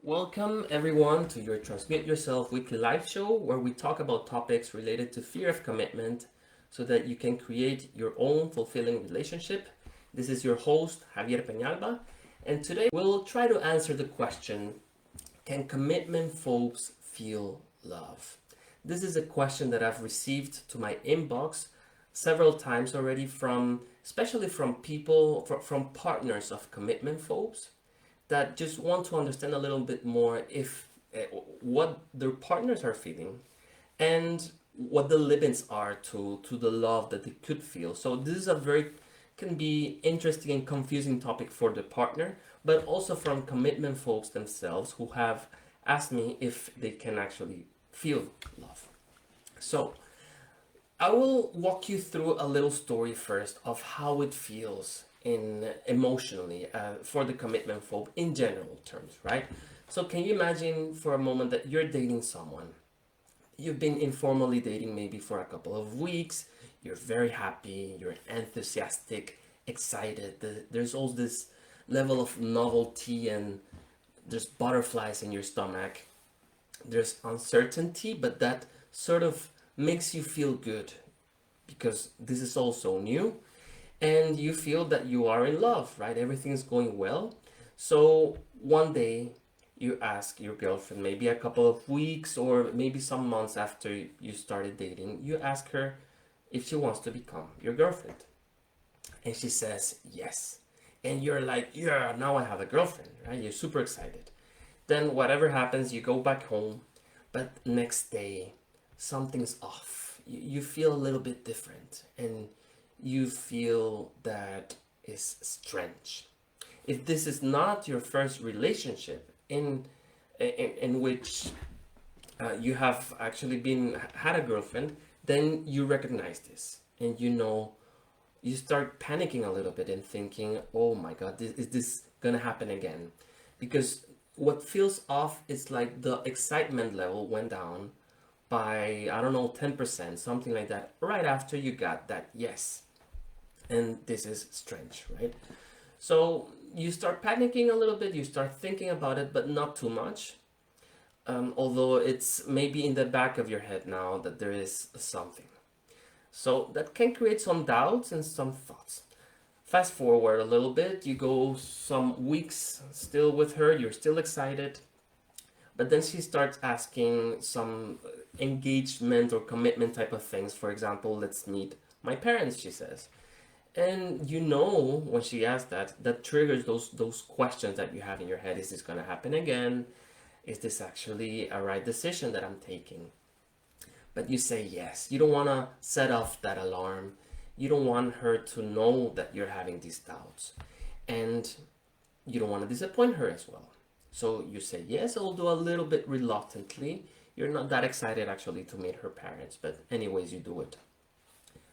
Welcome everyone to your Transmit Yourself weekly live show where we talk about topics related to fear of commitment so that you can create your own fulfilling relationship. This is your host, Javier Peñalba, and today we'll try to answer the question, can commitment phobes feel love? This is a question that I've received to my inbox several times already especially from people, from partners of commitment phobes that just want to understand a little bit more if what their partners are feeling and what the limits are to the love that they could feel. So this is a very can be interesting and confusing topic for the partner, but also from commitment folks themselves who have asked me if they can actually feel love. So I will walk you through a little story first of how it feels in emotionally for the commitment phobe in general terms, right? So can you imagine for a moment that you're dating someone? You've been informally dating maybe for a couple of weeks. You're very happy, you're enthusiastic, excited. There's all this level of novelty and there's butterflies in your stomach. There's uncertainty, but that sort of makes you feel good because this is also new and you feel that you are in love, right? Everything's going well. So one day you ask your girlfriend, maybe a couple of weeks or maybe some months after you started dating, you ask her if she wants to become your girlfriend. And she says yes. And you're like, yeah, now I have a girlfriend, right? You're super excited. Then whatever happens, you go back home, but next day something's off. You feel a little bit different and you feel that is strange. If this is not your first relationship in which you have actually had a girlfriend, then you recognize this and you start panicking a little bit and thinking, oh my god, is this gonna happen again? Because what feels off is like the excitement level went down by, I don't know, 10%, something like that, right after you got that yes. And this is strange, right? So you start panicking a little bit, you start thinking about it, but not too much. Although it's maybe in the back of your head now that there is something. So that can create some doubts and some thoughts. Fast forward a little bit, you go some weeks still with her, you're still excited, but then she starts asking some engagement or commitment type of things. For example, let's meet my parents, she says. And when she asks that, that triggers those questions that you have in your head. Is this going to happen again? Is this actually a right decision that I'm taking? But you say yes. You don't want to set off that alarm. You don't want her to know that you're having these doubts. And you don't want to disappoint her as well. So you say yes, although a little bit reluctantly. You're not that excited actually to meet her parents, but anyways, you do it.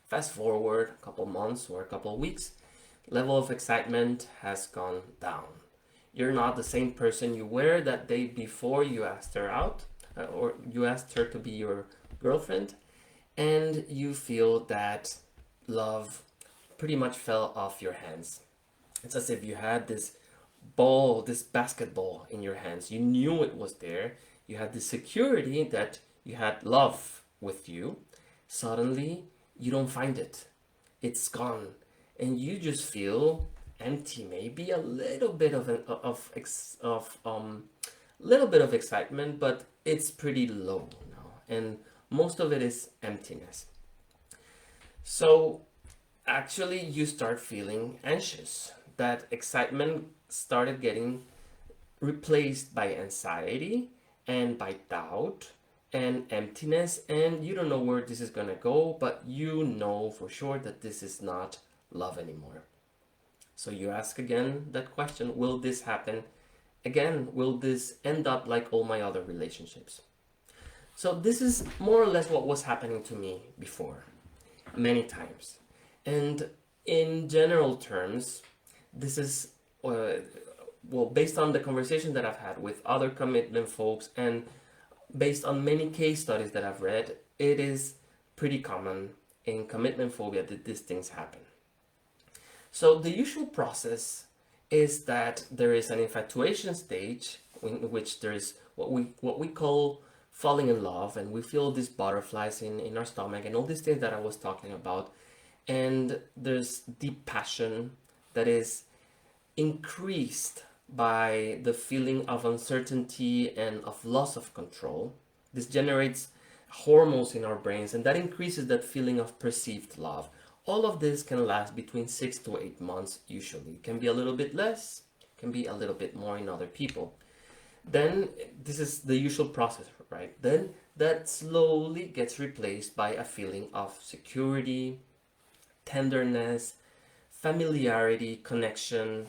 Fast forward a couple months or a couple weeks, level of excitement has gone down. You're not the same person you were that day before you asked her out, or you asked her to be your girlfriend, and you feel that love pretty much fell off your hands. It's as if you had this ball, this basketball in your hands. You knew it was there. You had the security that you had love with you. Suddenly, you don't find it. It's gone. And you just feel empty, maybe a little bit little bit of excitement, but it's pretty low now. And most of it is emptiness. So actually you start feeling anxious. That excitement started getting replaced by anxiety and by doubt and emptiness, and you don't know where this is gonna go, but you know for sure that this is not love anymore. So you ask again that question, will this happen again? Will this end up like all my other relationships? So this is more or less what was happening to me before, many times. And in general terms, this is based on the conversation that I've had with other commitment folks and based on many case studies that I've read, it is pretty common in commitment phobia that these things happen. So the usual process is that there is an infatuation stage in which there is what we call falling in love, and we feel these butterflies in our stomach and all these things that I was talking about. And there's deep passion that is increased by the feeling of uncertainty and of loss of control. This generates hormones in our brains, and that increases that feeling of perceived love. All of this can last between 6 to 8 months usually. It can be a little bit less, can be a little bit more in other people. Then this is the usual process, right? Then that slowly gets replaced by a feeling of security, tenderness, familiarity, connection,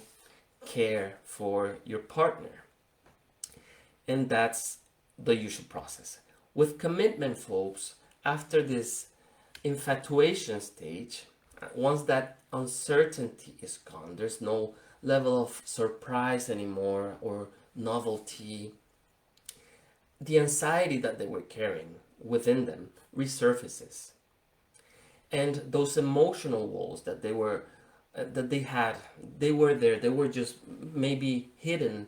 care for your partner. And that's the usual process. With commitment phobes, after this infatuation stage, once that uncertainty is gone, there's no level of surprise anymore or novelty, the anxiety that they were carrying within them resurfaces. And those emotional walls that they had, they were there, they were just maybe hidden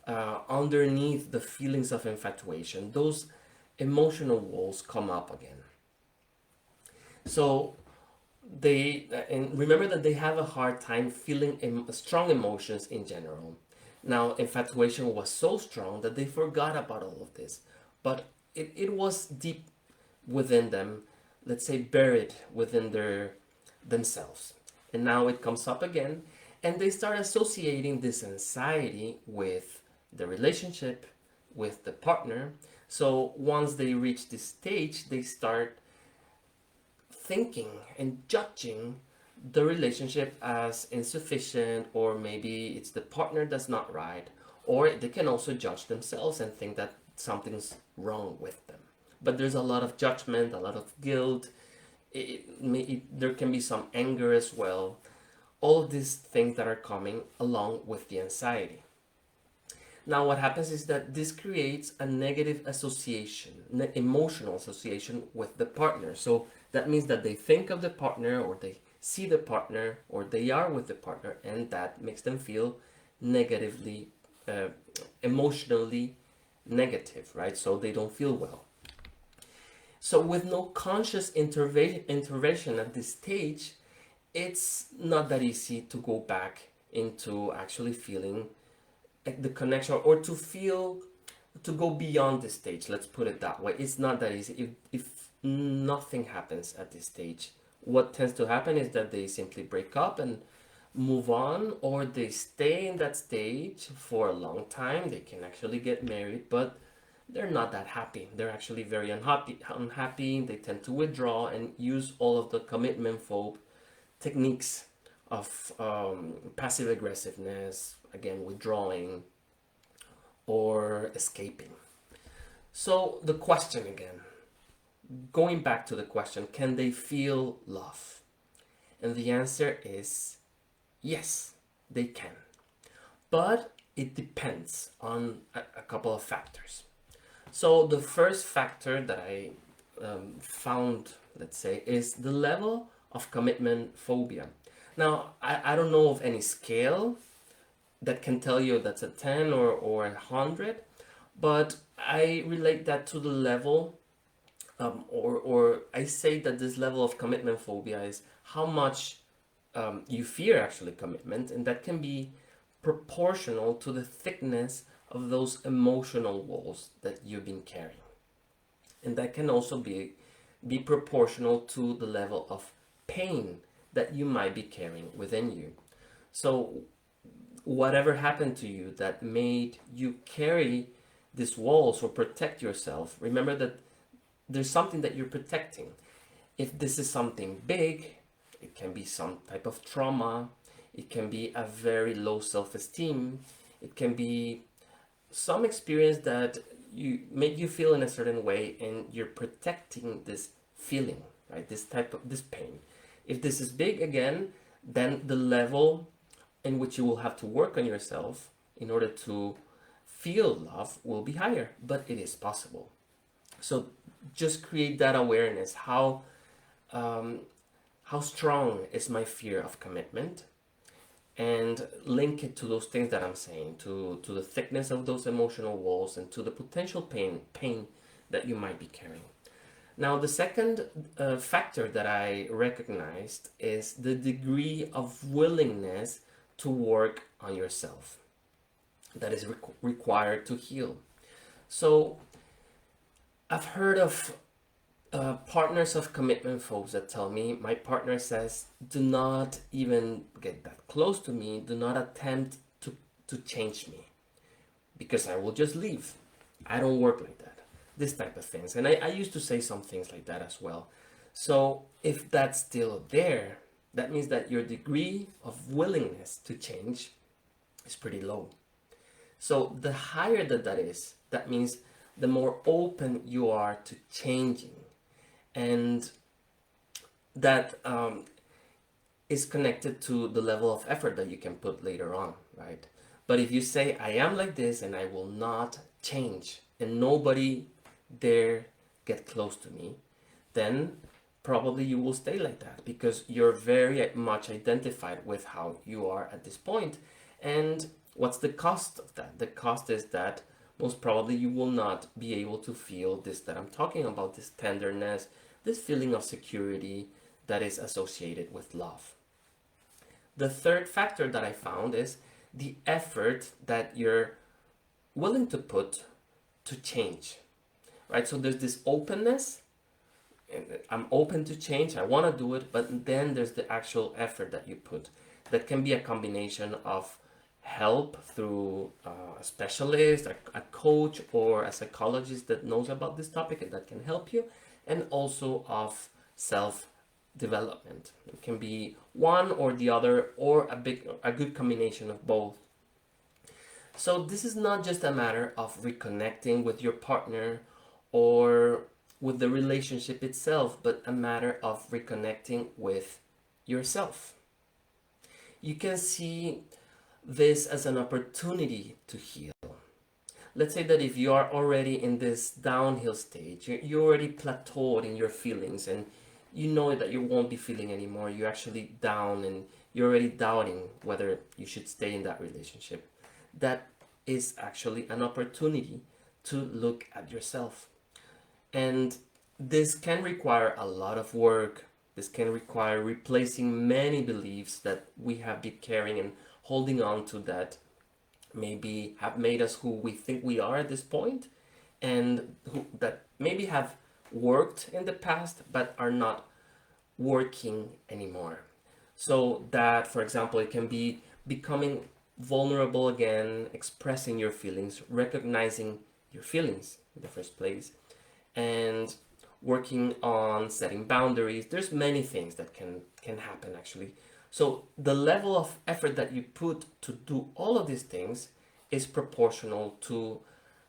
underneath the feelings of infatuation. Those emotional walls come up again. So and remember that they have a hard time feeling strong emotions in general. Now, infatuation was so strong that they forgot about all of this, but it was deep within them, let's say buried within themselves. And now it comes up again, and they start associating this anxiety with the relationship, with the partner. So once they reach this stage, they start thinking and judging the relationship as insufficient, or maybe it's the partner that's not right, or they can also judge themselves and think that something's wrong with them. But there's a lot of judgment, a lot of guilt. There can be some anger as well. All of these things that are coming along with the anxiety. Now, what happens is that this creates a negative association, emotional association with the partner. So that means that they think of the partner, or they see the partner, or they are with the partner, and that makes them feel negatively, emotionally negative, right? So they don't feel well. So with no conscious intervention at this stage, it's not that easy to go back into actually feeling the connection, or to go beyond this stage. Let's put it that way. It's not that easy. If nothing happens at this stage, what tends to happen is that they simply break up and move on, or they stay in that stage for a long time. They can actually get married, but they're not that happy. They're actually very unhappy. They tend to withdraw and use all of the commitment phobe techniques of passive aggressiveness, again, withdrawing or escaping. So the question again, going back to the question, can they feel love? And the answer is yes, they can. But it depends on a couple of factors. So the first factor that I found, let's say, is the level of commitment phobia. Now, I don't know of any scale that can tell you that's a 10 or 100, but I relate that to the level, or I say that this level of commitment phobia is how much you fear actually commitment, and that can be proportional to the thickness of those emotional walls that you've been carrying. And that can also be proportional to the level of pain that you might be carrying within you. So whatever happened to you that made you carry these walls or protect yourself, remember that there's something that you're protecting. If this is something big, it can be some type of trauma, it can be a very low self-esteem, it can be some experience that you make you feel in a certain way, and you're protecting this feeling, right? This type of this pain. If this is big again, then the level in which you will have to work on yourself in order to feel love will be higher, but it is possible. So just create that awareness. How strong is my fear of commitment? and link it to those things that I'm saying, to the thickness of those emotional walls and to the potential pain that you might be carrying. Now, the second factor that I recognized is the degree of willingness to work on yourself that is required to heal. So, I've heard of partners of commitment phobes that tell me, my partner says, do not even get that close to me, do not attempt to change me, because I will just leave. I don't work like that. This type of things. And I used to say some things like that as well. So if that's still there, that means that your degree of willingness to change is pretty low. So the higher that is, that means the more open you are to changing. And that is connected to the level of effort that you can put later on, right? But if you say, I am like this and I will not change, and nobody dare get close to me, then probably you will stay like that because you're very much identified with how you are at this point. And what's the cost of that? The cost is that most probably you will not be able to feel this that I'm talking about, this tenderness, this feeling of security that is associated with love. The third factor that I found is the effort that you're willing to put to change, right? So there's this openness, and I'm open to change, I want to do it, but then there's the actual effort that you put. That can be a combination of help through a specialist, a coach, or a psychologist that knows about this topic and that can help you, and also of self-development. It can be one or the other, or a good combination of both. So this is not just a matter of reconnecting with your partner or with the relationship itself, but a matter of reconnecting with yourself. You can see this as an opportunity to heal. Let's say that if you are already in this downhill stage, you already plateaued in your feelings and you know that you won't be feeling anymore, you're actually down and you're already doubting whether you should stay in that relationship. That is actually an opportunity to look at yourself. And this can require a lot of work. This can require replacing many beliefs that we have been carrying and holding on to that maybe have made us who we think we are at this point, and that maybe have worked in the past but are not working anymore. So that, for example, it can be becoming vulnerable again, expressing your feelings, recognizing your feelings in the first place, and working on setting boundaries. There's many things that can happen actually. So the level of effort that you put to do all of these things is proportional to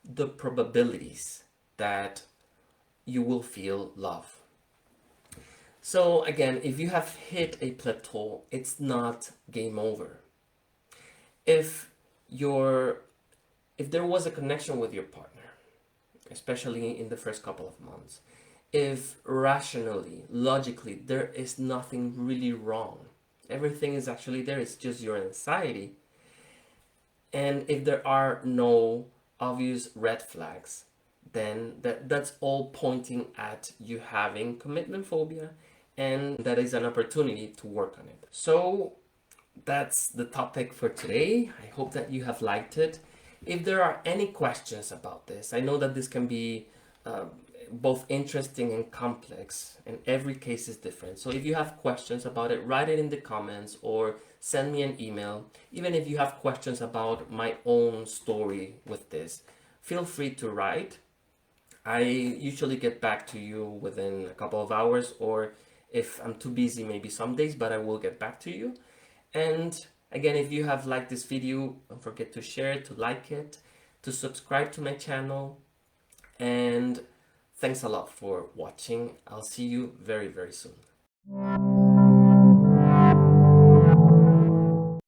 the probabilities that you will feel love. So again, if you have hit a plateau, it's not game over. If there was a connection with your partner, especially in the first couple of months, if rationally, logically, there is nothing really wrong, everything is actually there, it's just your anxiety, and if there are no obvious red flags, then that's all pointing at you having commitment phobia, and that is an opportunity to work on it. So that's the topic for today. I hope that you have liked it. If there are any questions about this, I know that this can be both interesting and complex, and every case is different. So if you have questions about it, write it in the comments or send me an email. Even if you have questions about my own story with this, feel free to write. I usually get back to you within a couple of hours, or if I'm too busy, maybe some days, but I will get back to you. And again, if you have liked this video, don't forget to share it, to like it, to subscribe to my channel, and thanks a lot for watching. I'll see you very, very soon.